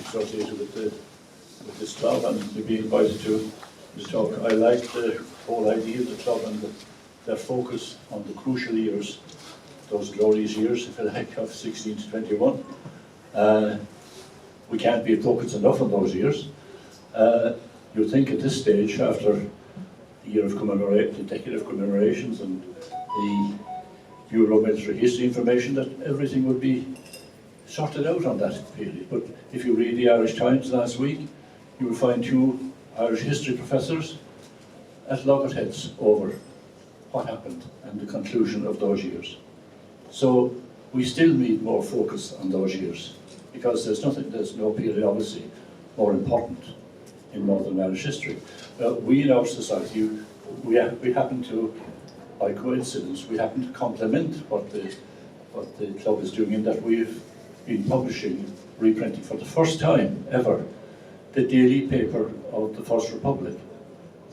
associated with this club and to be invited to this talk. I like the whole idea of the club and their focus on the crucial years, those glorious years, if you like, of 16 to 21. We can't be focused enough on those years. You'd think at this stage, after the year of the decade of commemorations and the Bureau of Military History information, that everything would be sorted out on that period. But if you read the Irish Times last week, you will find two Irish history professors at loggerheads over what happened and the conclusion of those years. So we still need more focus on those years, because there's no period obviously more important in Northern Irish history. We in our society, we happen to, by coincidence, we happen to complement what the club is doing, in that we've been publishing, reprinting for the first time ever, the daily paper of the First Republic.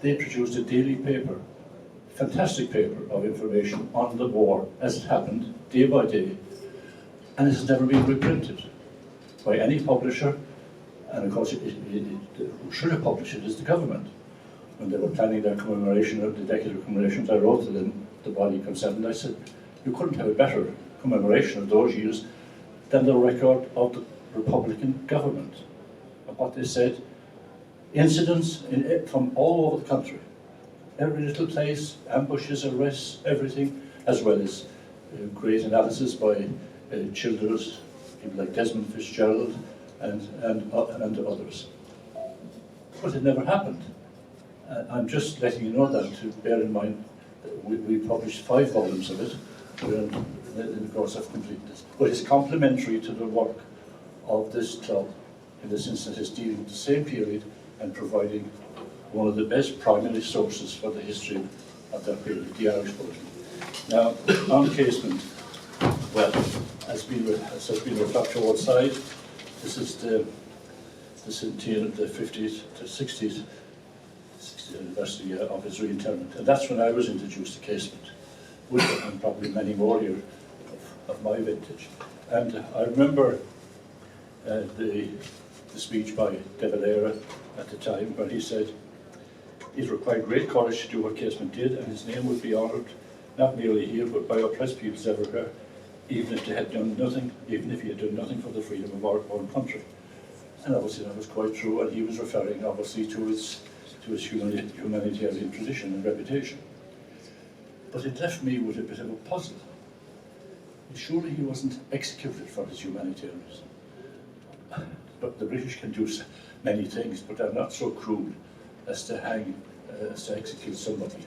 They produced a daily paper, fantastic paper of information on the war as it happened, day by day, and it has never been reprinted by any publisher. And of course, who should have published it is the government. When they were planning their commemoration of the decade of commemorations, I wrote to them, the body concerned, and I said, you couldn't have a better commemoration of those years than the record of the Republican government. And what they said, incidents from all over the country, every little place, ambushes, arrests, everything, as well as great analysis by Childers, people like Desmond Fitzgerald, and others. But it never happened. I'm just letting you know that, to bear in mind that we published 5 volumes of it. We're in the course of completing this. But it's complementary to the work of this club. In this instance, it's dealing with the same period and providing one of the best primary sources for the history of that period, the Irish Bulletin. Now, on Casement, well, as has been reflected outside, this is the centennial, the 50th to 60th anniversary of his reinterment. And that's when I was introduced to Casement, and probably many more here of my vintage. And I remember the speech by De Valera at the time, where he said, it required great courage to do what Casement did, and his name would be honoured not merely here, but by oppressed peoples everywhere, even if they had done nothing, even if he had done nothing for the freedom of our own country. And obviously that was quite true, and he was referring obviously to his humanitarian tradition and reputation. But it left me with a bit of a puzzle. Surely he wasn't executed for his humanitarianism. But the British can do many things, but they're not so cruel as to execute somebody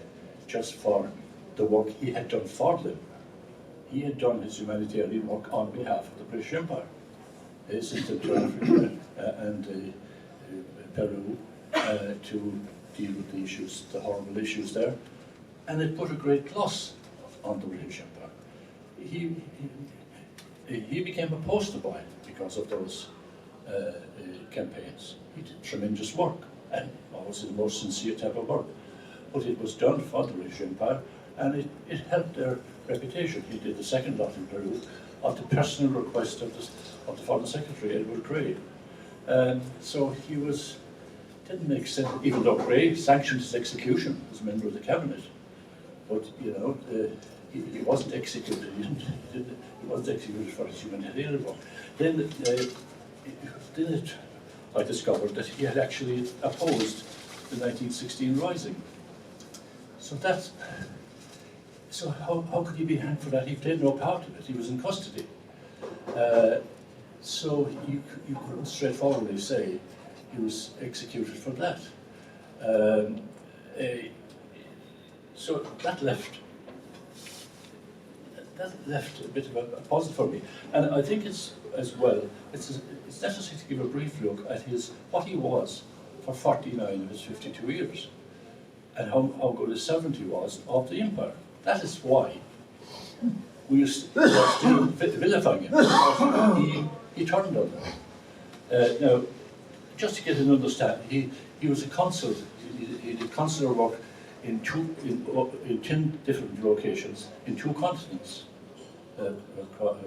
just for the work he had done for them. He had done his humanitarian work on behalf of the British Empire, Central Africa and Peru, to deal with the issues, the horrible issues there, and it put a great plus on the British Empire. He became a poster boy because of those campaigns. He did tremendous work, and obviously the most sincere type of work. But it was done for the British Empire, and it helped their reputation. He did the second lot in Peru at the personal request of the Foreign Secretary, Edward Grey. So he didn't make sense, even though Grey sanctioned his execution as a member of the cabinet. But he wasn't executed. He wasn't executed for his humanitarian work. Then I discovered that he had actually opposed the 1916 Rising. So how could he be hanged for that? He played no part in it. He was in custody. So you couldn't straightforwardly say he was executed for that. So that left a bit of a puzzle for me. And I think it's necessary to give a brief look at what he was for 49 of his 52 years, and how good his sovereignty was of the empire. That is why we are still vilifying him. He turned on them. Now, just to get an understanding, he was a consul. He did consular work in 10 different locations in 2 continents across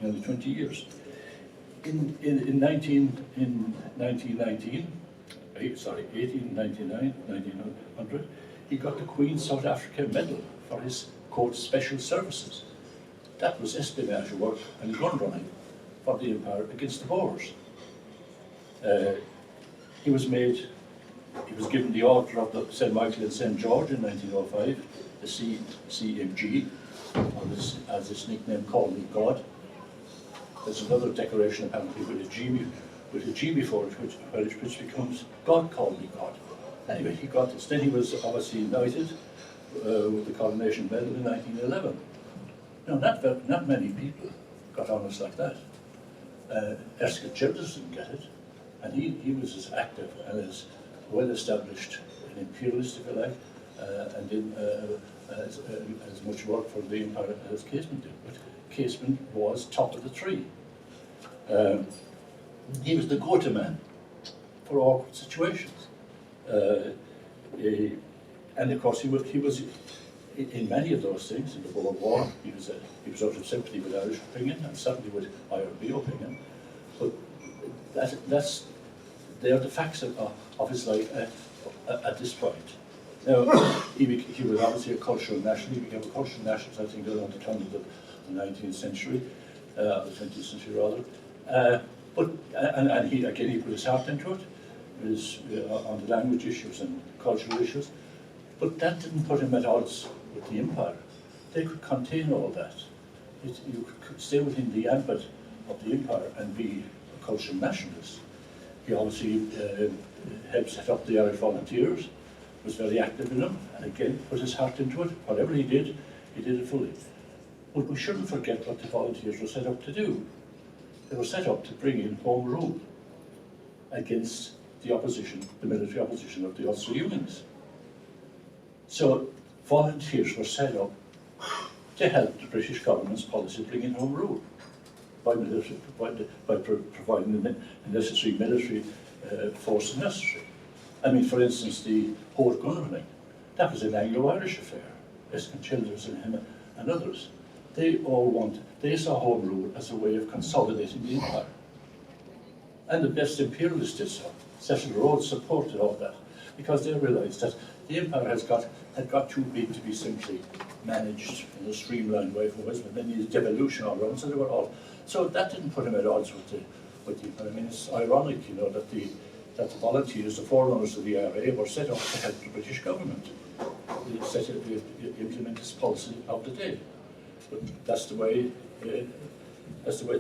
nearly 20 years. in 1919, 1899, 1900, he got the Queen's South Africa Medal for his, quote, special services. That was espionage work and gun running for the Empire against the Boers. He was given the Order of the St. Michael and St. George in 1905, the CMG, or as his nickname, called me God. There's another decoration apparently with a G before it, which becomes God called me God. Anyway, he got this. Then he was obviously knighted with the Coronation Medal in 1911. Now, not many people got honours like that. Erskine Childers didn't get it, and he was as active and as well established an imperialist, if you like, and did as much work for the Empire as Casement did. But Casement was top of the tree. He was the go-to man for awkward situations. And of course, he was in many of those things. In the Boer War, he was out of sympathy with Irish opinion and certainly with IRB opinion. But they are the facts of his life at this point. Now, he was obviously a cultural national. He became a cultural nationalist, I think, around the turn of the 19th century, the 20th century rather. And he put his heart into it, on the language issues and cultural issues. But that didn't put him at odds with the Empire. They could contain all that. You could stay within the ambit of the Empire and be a cultural nationalist. He obviously helped set up the Irish Volunteers, was very active in them, and again put his heart into it. Whatever he did it fully. But we shouldn't forget what the Volunteers were set up to do. They were set up to bring in home rule against the opposition, the military opposition of the Ulster Unions. So volunteers were set up to help the British government's policy bring in home rule by providing the necessary military force necessary. I mean, for instance, the Horde gun running, that was an Anglo-Irish affair. Erskine Childers and him and others. They saw home rule as a way of consolidating the Empire. And the best imperialists did so. Cecil Rhodes supported all that because they realised that the Empire had got too big to be simply managed in a streamlined way from Western. They needed devolution all around, so they were all. So that didn't put him at odds with the Empire. I mean, it's ironic, you know, that the volunteers, the forerunners of the IRA, were set up to help the British government implement this policy of the day. But that's the way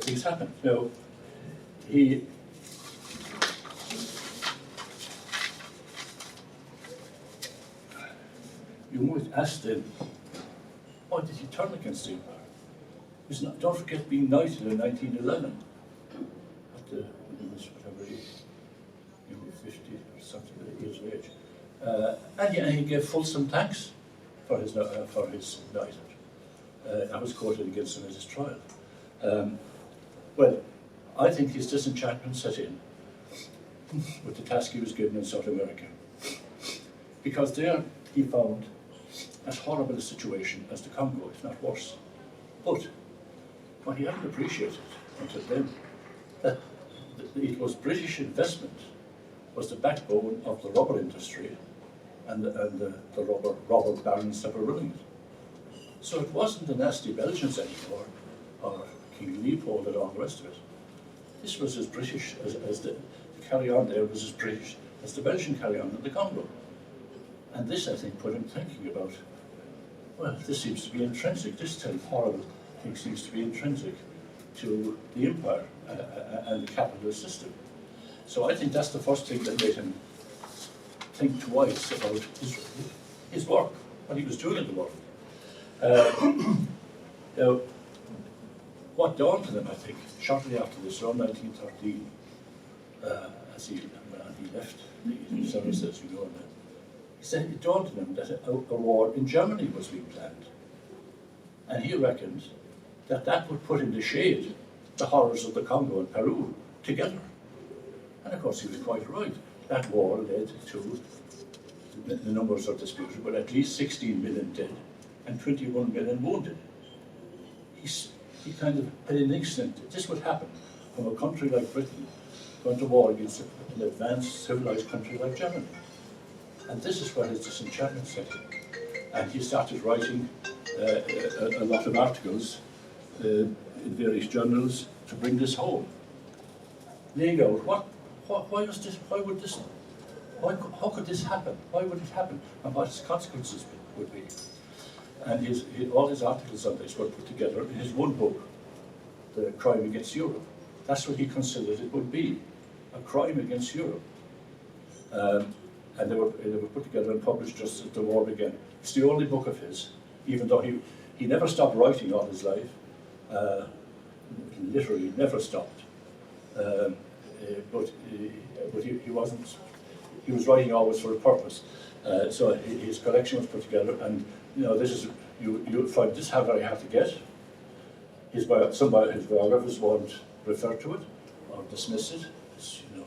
things happen. Now, you might ask then, why did he turn against the Empire? Don't forget being knighted in 1911 at the, whatever he 50 or something years of age, and he gave fulsome thanks for his knighthood. I was quoted against him at his trial. Well, I think his disenchantment set in with the task he was given in South America, because there he found as horrible a situation as the Congo, if not worse. But what he hadn't appreciated until then, that it was British investment was the backbone of the rubber industry and the rubber barons that were running it. So it wasn't the nasty Belgians anymore, or King Leopold and all the rest of it. This was as British as the carry-on there was as British as the Belgian carry-on in the Congo. And this, I think, put him thinking about, well, this seems to be intrinsic, this type of horrible thing seems to be intrinsic to the Empire and the capitalist system. So I think that's the first thing that made him think twice about his work, what he was doing in the world. Now, what dawned on him, I think, shortly after this, around 1913, as he left the service, as you know, he said it dawned on him that a war in Germany was being planned. And he reckoned that would put in the shade the horrors of the Congo and Peru together. And of course he was quite right. That war led to, the numbers are disputed, but at least 16 million dead and 21 million wounded. He kind of had an instinct that this would happen from a country like Britain going to war against an advanced, civilized country like Germany. And this is where his disenchantment set in. And he started writing a lot of articles in various journals to bring this home, laying out why was this, why would this, how could this happen? Why would it happen? And what its consequences would be. And all his articles on this were put together in his one book, The Crime Against Europe. That's what he considered it would be, a crime against Europe. And they were put together and published just as the war began. It's the only book of his, even though he never stopped writing all his life, literally never stopped. But he wasn't, he was writing always for a purpose. So his collection was put together, and you know, this is, you'll find this very hard to get. Some of his biographers won't refer to it or dismiss it. It's, you know,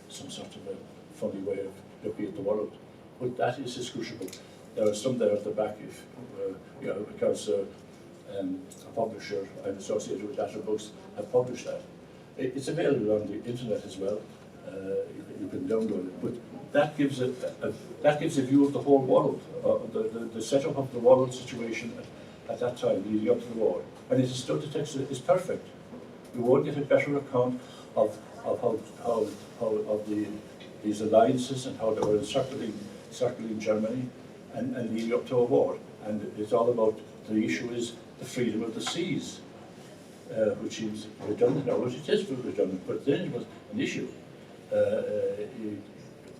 some sort of a funny way of looking at the world. But that is his crucial book. There are some there at the back, if you know, because a publisher I'm associated with Latter Books have published that. It's available on the internet as well. You can download it. But that gives a view of the whole world, the setup of the world situation at that time, leading up to the war. And his study text is perfect. You won't get a better account of these alliances and how they were encircling Germany and leading up to a war. And it's all about, the issue is the freedom of the seas, which is redundant now, which it is redundant, but then it was an issue.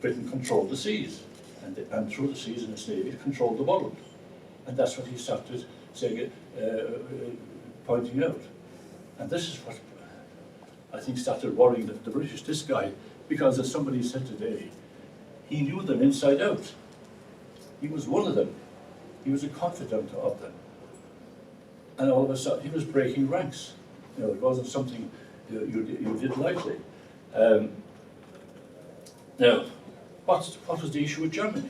Britain controlled the seas, and through the seas and its navy, it controlled the world. And that's what he started saying, pointing out. And this is what I think started worrying the British, this guy, because as somebody said today, he knew them inside out. He was one of them. He was a confidant of them. And all of a sudden, he was breaking ranks. You know, it wasn't something you did lightly. Now, what was the issue with Germany?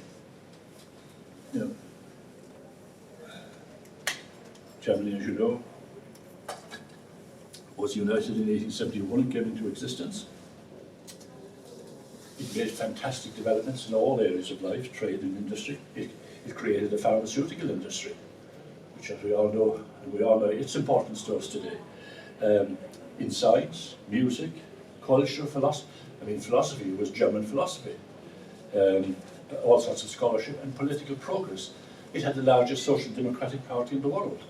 You know, Germany, as you know, was united in 1871 and came into existence. It made fantastic developments in all areas of life, trade and industry. It created a pharmaceutical industry, which, as we all know, and we all know its importance to us today. In science, music, culture, philosophy. I mean, philosophy was German philosophy. All sorts of scholarship and political progress. It had the largest social democratic party in the world.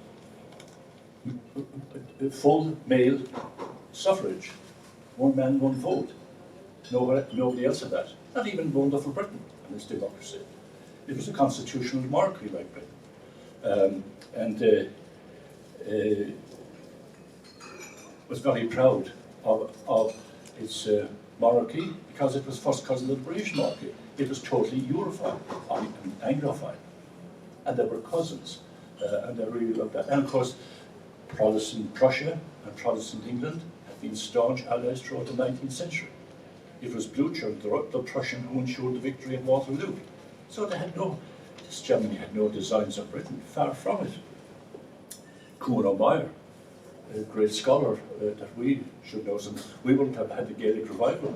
Full male suffrage. One man, one vote. Nobody else had that. Not even wonderful Britain and its democracy. It was a constitutional monarchy like Britain. Was very proud of its monarchy because it was first cousin of the British monarchy. It was totally Europhile and Anglophile. And they were cousins, and they really loved that. And of course, Protestant Prussia and Protestant England had been staunch allies throughout the 19th century. It was Blücher, the Prussian, who ensured the victory at Waterloo. So this Germany had no designs of Britain, far from it. Kuhn O'Meyer, a great scholar that we should know, we wouldn't have had the Gaelic revival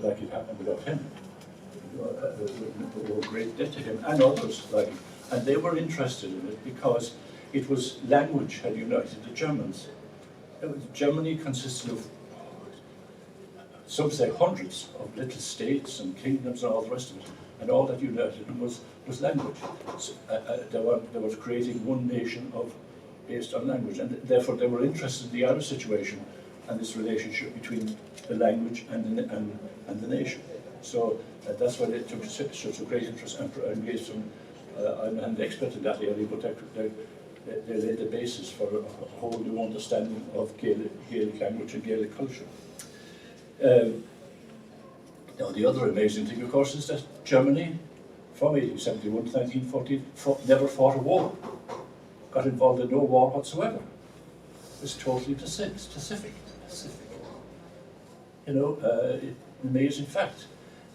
like it happened without him. We owe great debt to him and others like him. And they were interested in it because it was language had united the Germans. Germany consisted of, some say, hundreds of little states and kingdoms and all the rest of it. And all that united them was language. So, they were creating one nation based on language, and therefore they were interested in the Irish situation and this relationship between the language and the nation. So that's why they took such a great interest and gave some. I'm an expert in that area, but they laid the basis for a whole new understanding of Gaelic language and Gaelic culture. Now, the other amazing thing, of course, is that Germany, from 1871 to 1914, never fought a war, got involved in no war whatsoever. It was totally Pacific. You know, an amazing fact.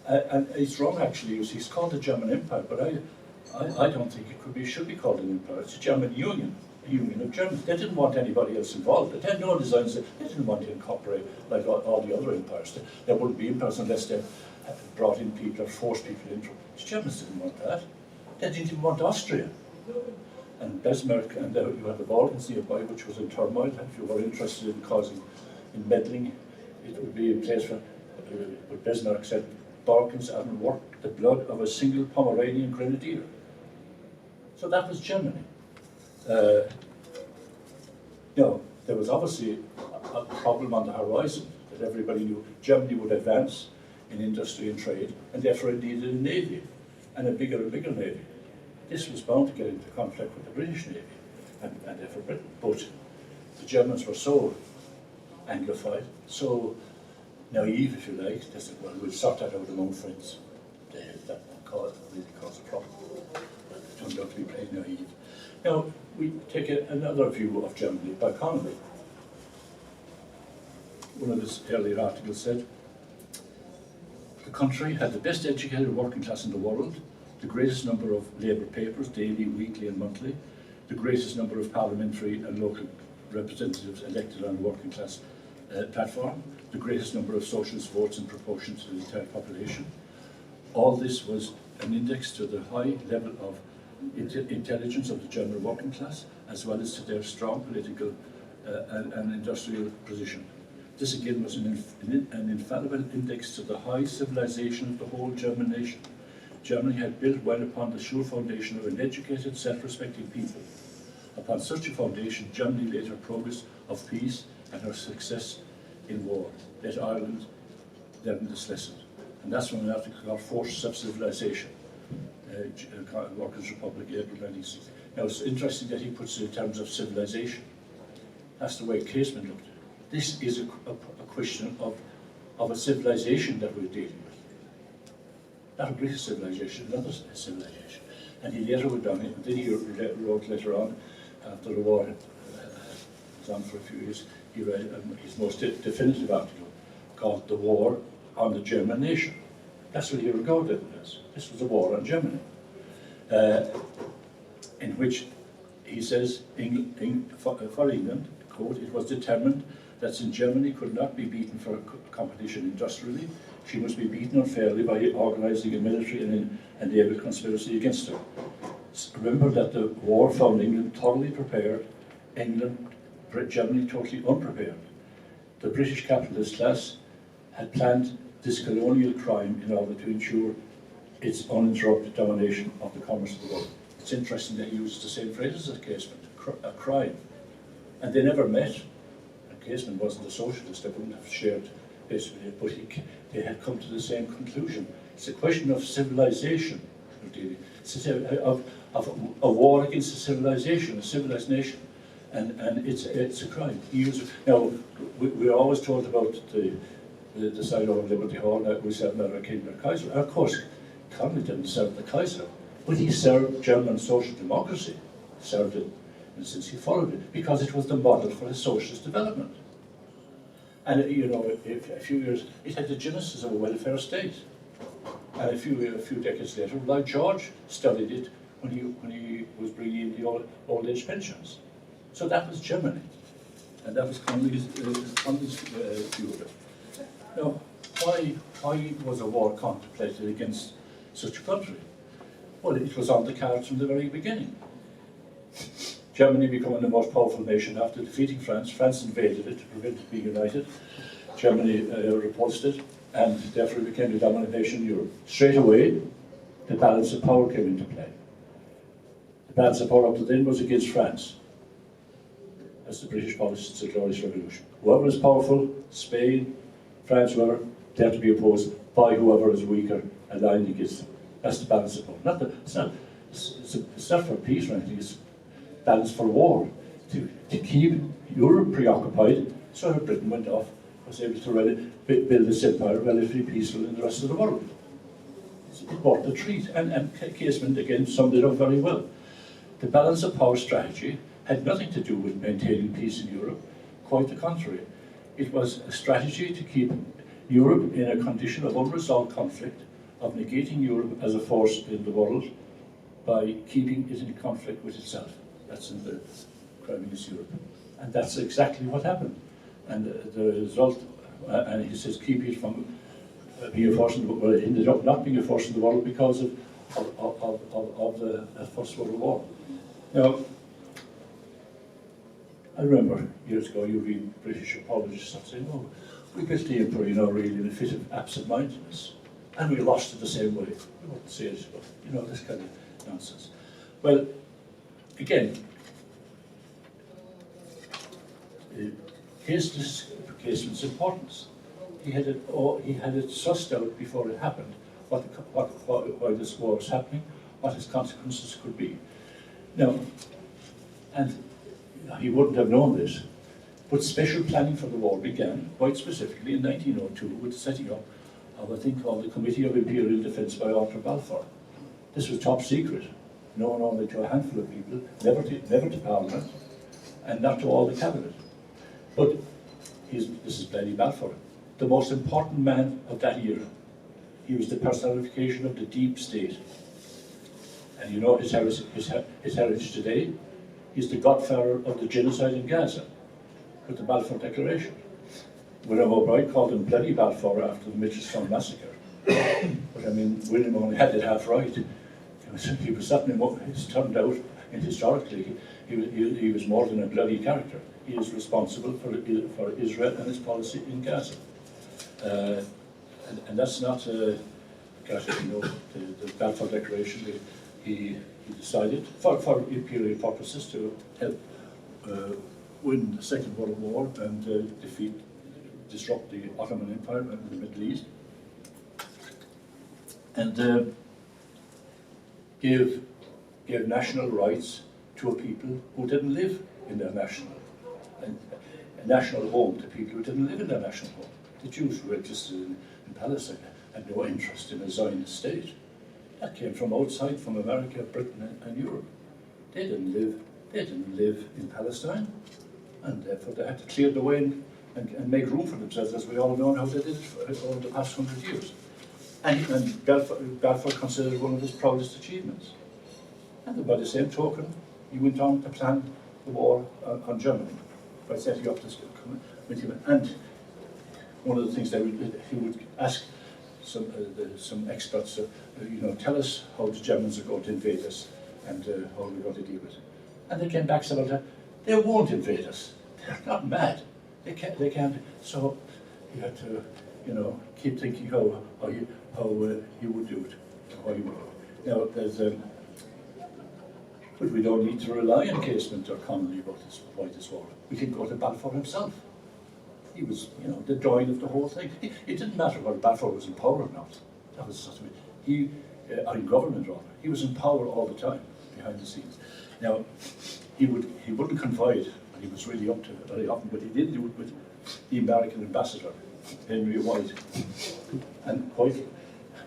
And it's wrong, actually. He's called the German Empire, but I don't think it should be called an empire. It's a German Union. Union of Germany. They didn't want anybody else involved. They had no designs. They didn't want to incorporate like all the other empires. There wouldn't be empires unless they brought in people or forced people into it. The Germans didn't want that. They didn't even want Austria. And Bismarck, and you had the Balkans nearby, which was in turmoil. If you were interested in meddling, it would be a place where, but Bismarck said, Balkans haven't worked the blood of a single Pomeranian grenadier. So that was Germany. There was obviously a problem on the horizon that everybody knew. Germany would advance in industry and trade, and therefore it needed a navy, and a bigger navy. This was bound to get into conflict with the British Navy, and therefore Britain. But the Germans were so Anglophile, so naive, if you like, they said, well, we'll sort that out among friends. That really caused a problem. But it turned out to be pretty naive. Now, we take another view of Germany by Connolly. One of his earlier articles said, the country had the best educated working class in the world, the greatest number of labour papers, daily, weekly and monthly, the greatest number of parliamentary and local representatives elected on a working class platform, the greatest number of socialist votes in proportion to the entire population. All this was an index to the high level of intelligence of the general working class, as well as to their strong political and industrial position. This again was an infallible index to the high civilization of the whole German nation. Germany had built well upon the sure foundation of an educated, self-respecting people. Upon such a foundation, Germany laid her progress of peace and her success in war. Let Ireland learn this lesson. And that's from an article called Forces of Civilization, Workers' Republic, April 1960. Now it's interesting that he puts it in terms of civilization. That's the way Casement looked at it. This is a question of a civilization that we're dealing with. Not a British civilization, another civilization. And he later went on, and then he wrote later on, after the war was on for a few years, he read his most definitive article called The War on the German Nation. That's what he regarded it as. This was a war on Germany, in which he says, for England, quote, it was determined that since Germany could not be beaten for competition industrially, she must be beaten unfairly by organising a military and naval conspiracy against her. Remember that the war found England thoroughly prepared, Germany totally unprepared. The British capitalist class had planned this colonial crime in order to ensure its uninterrupted domination of the commerce of the world. It's interesting that he uses the same phrases as Casement, a crime. And they never met. And Casement wasn't a socialist, they wouldn't have shared basically, but they had come to the same conclusion. It's a question of civilization. It's of a war against a civilization, a civilized nation. And it's a crime. Now, we're always told about the side over Liberty Hall that we serve neither king nor Kaiser. And of course, Connolly didn't serve the Kaiser, but he served German social democracy, served it, and since he followed it, because it was the model for his socialist development. And a few years, it had the genesis of a welfare state. And a few decades later, Lloyd George studied it when he was bringing in the old age pensions. So that was Germany, and that was Connolly's view of it. Now, why was a war contemplated against such a country? Well, it was on the cards from the very beginning. Germany becoming the most powerful nation after defeating France. France invaded it to prevent it being united. Germany repulsed it, and therefore it became the dominant nation in Europe. Straight away, the balance of power came into play. The balance of power up to then was against France. As the British policy since the Glorious Revolution. Whoever is powerful, Spain, France, whoever, they have to be opposed by whoever is weaker, aligned against them. That's the balance of power. It's not for peace or anything, it's balance for war. To keep Europe preoccupied, so that Britain went off, was able to build this empire relatively peaceful in the rest of the world. It bought the treat, and Casement again summed it up very well. The balance of power strategy had nothing to do with maintaining peace in Europe, quite the contrary. It was a strategy to keep Europe in a condition of unresolved conflict, of negating Europe as a force in the world by keeping it in conflict with itself. That's in the crime against Europe. And that's exactly what happened. And the result, and he says, keep it from being a force in the world, well, it ended up not being a force in the world because of the First World War. Now, I remember years ago you read British apologists that saying, oh, we built the Emperor, really in a fit of absent-mindedness, and we lost it the same way. We wouldn't say it, but, this kind of nonsense. Well, again, Casement's importance. He had it sussed out before it happened, why this war was happening, what its consequences could be. Now, and he wouldn't have known this, but special planning for the war began quite specifically in 1902 with the setting up of a thing called the Committee of Imperial Defence by Arthur Balfour. This was top secret, known only to a handful of people, never to Parliament, and not to all the cabinet. But this is Bloody Balfour, the most important man of that era. He was the personification of the deep state. And his heritage today. He's the godfather of the genocide in Gaza, with the Balfour Declaration. William O'Brien called him Bloody Balfour after the Mitchelstown massacre. But William only had it half right. He was certainly, it's turned out, and historically, he was more than a bloody character. He is responsible for Israel and its policy in Gaza. And that's not, the Balfour Declaration, he decided, for imperial purposes, to help win the Second World War and disrupt the Ottoman Empire in the Middle East, and gave national rights to a people who didn't live in their national home, to people who didn't live in their national home. The Jews who existed in Palestine had no interest in a Zionist state. That came from outside, from America, Britain, and Europe. They didn't live in Palestine, and therefore they had to clear the way and make room for themselves, as we all know how they did it over the past 100 years. And Balfour considered it one of his proudest achievements. And by the same token, he went on to plan the war on Germany by setting up this committee. And one of the things that he would ask some experts, tell us how the Germans are going to invade us and how we're going to deal with it. And they came back several times. They won't invade us. They're not mad. They can't. So you had to, keep thinking how you would do it. Now, there's but we don't need to rely on Casement or Connolly about this war. We can go to Balfour himself. He was, the drawing of the whole thing. It didn't matter whether Balfour was in power or not. That was such or in government rather. He was in power all the time, behind the scenes. Now, he wouldn't confide when he was really up to it very often, but he did do it with the American ambassador, Henry White. And White,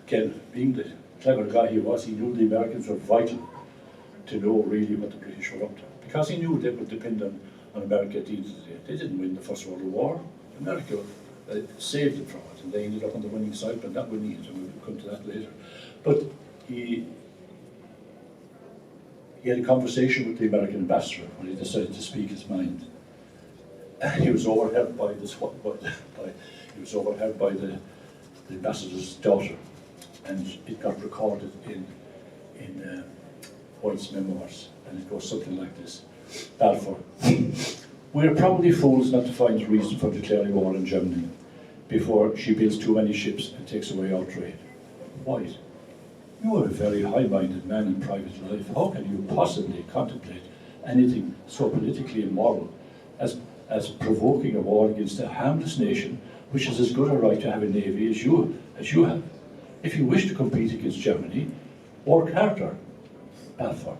again, being the clever guy he was, he knew the Americans were vital to know really what the British were up to. Because he knew they would depend on America at the end of the day. They didn't win the First World War. America saved them from it, and they ended up on the winning side, but not winning it, and we'll come to that later. But he had a conversation with the American ambassador when he decided to speak his mind. He was overheard by the ambassador's daughter, and it got recorded in White's memoirs, and it goes something like this. Balfour: we are probably fools not to find a reason for declaring war on Germany before she builds too many ships and takes away our trade. White: you are a very high-minded man in private life. How can you possibly contemplate anything so politically immoral as provoking a war against a harmless nation which has as good a right to have a navy as you have? If you wish to compete against Germany, work harder. Balfour: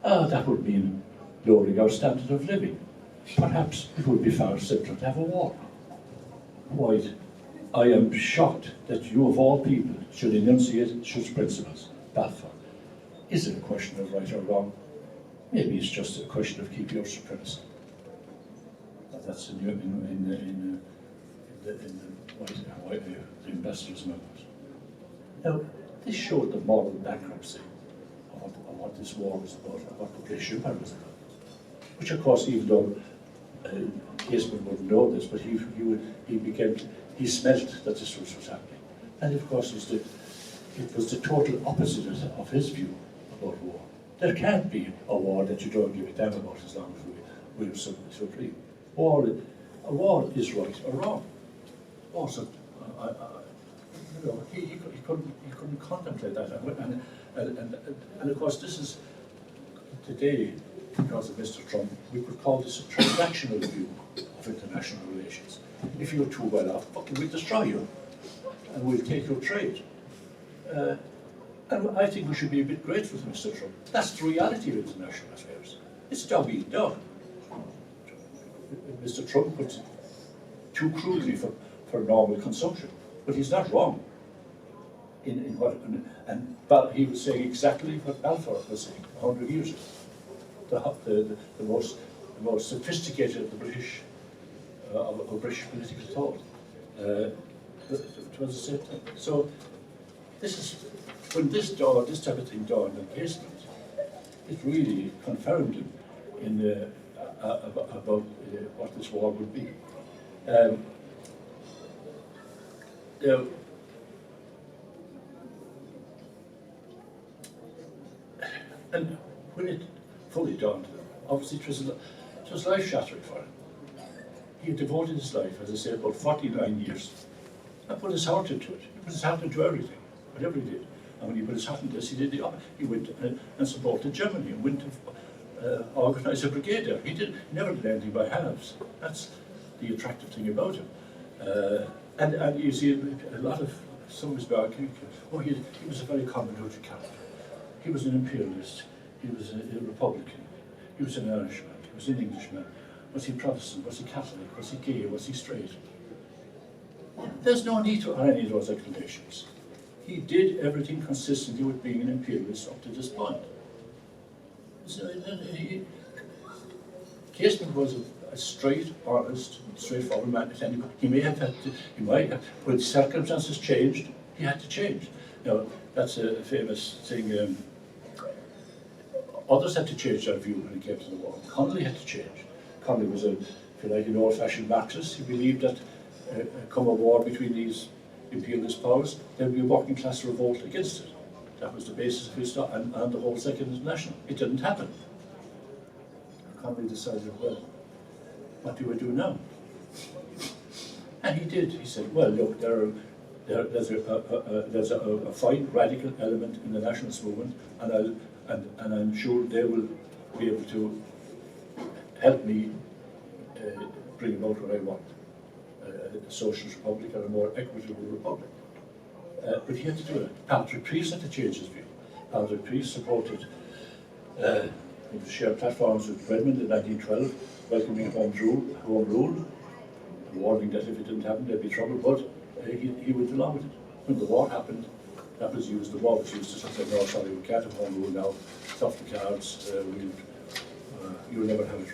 that would mean lowering our standard of living. Perhaps it would be far simpler to have a war. White: I am shocked that you of all people should enunciate such principles. Balfour: is it a question of right or wrong? Maybe it's just a question of keeping your supremacy. That's in the ambassador's memoirs. Now, this showed the moral bankruptcy of what this war was about, and what the British Empire was about. which of course, even though Casement wouldn't know this, but he smelt that this was what's happening. And of course, it was the total opposite of his view about war. There can't be a war that you don't give a damn about as long as we so agree. A war is right or wrong. Also, he couldn't contemplate that, and of course this is today, because of Mr. Trump, we could call this a transactional view of international relations. If you're too well off, we'll destroy you, and we'll take your trade. And I think we should be a bit grateful to Mr. Trump. That's the reality of international affairs. It's a job being done. Mr. Trump puts it too crudely for normal consumption, but he's not wrong but he was saying exactly what Balfour was saying 100 years ago. The most sophisticated of the British of British political thought. It was the same thing. So this is when this type of thing dawned on Casement, it really confirmed him in about what this war would be. And when it fully dawned on him, obviously it was life-shattering for him. He had devoted his life, as I say, about 49 years, and put his heart into it. He put his heart into everything, whatever he did. And when he put his heart into this, he did the opposite. He went and supported Germany and went to organise a brigade there. He never did anything by halves. That's the attractive thing about him. And you see some of his biography, he was a very convoluted character. He was an imperialist, he was a Republican, he was an Irishman, he was an Englishman. Was he Protestant, was he Catholic, was he gay, was he straight? There's no need for any of those explanations. He did everything consistently with being an imperialist up to this point. So, Casement was a straight, honest, straightforward man. He might have, when circumstances changed, he had to change. Now, that's a famous thing. Others had to change their view when it came to the war. Connolly had to change. Connolly was, if you like, an old-fashioned Marxist. He believed that come a war between these imperialist powers, there would be a working-class revolt against it. That was the basis of his thought, and the whole Second International. It didn't happen. Connolly decided, well, what do I do now? And he did. He said, well, look, there's a fine radical element in the nationalist movement, and I'm sure they will be able to help me bring about what I want, a socialist republic or a more equitable republic. But he had to do it. Patrick Priest had to change his view. Patrick Priest supported shared platforms with Redmond in 1912, welcoming home rule, warning that if it didn't happen there'd be trouble, but he went along with it. When the war happened, the war was used to say, no, sorry, we can't have home rule now, it's off the cards, you'll never have it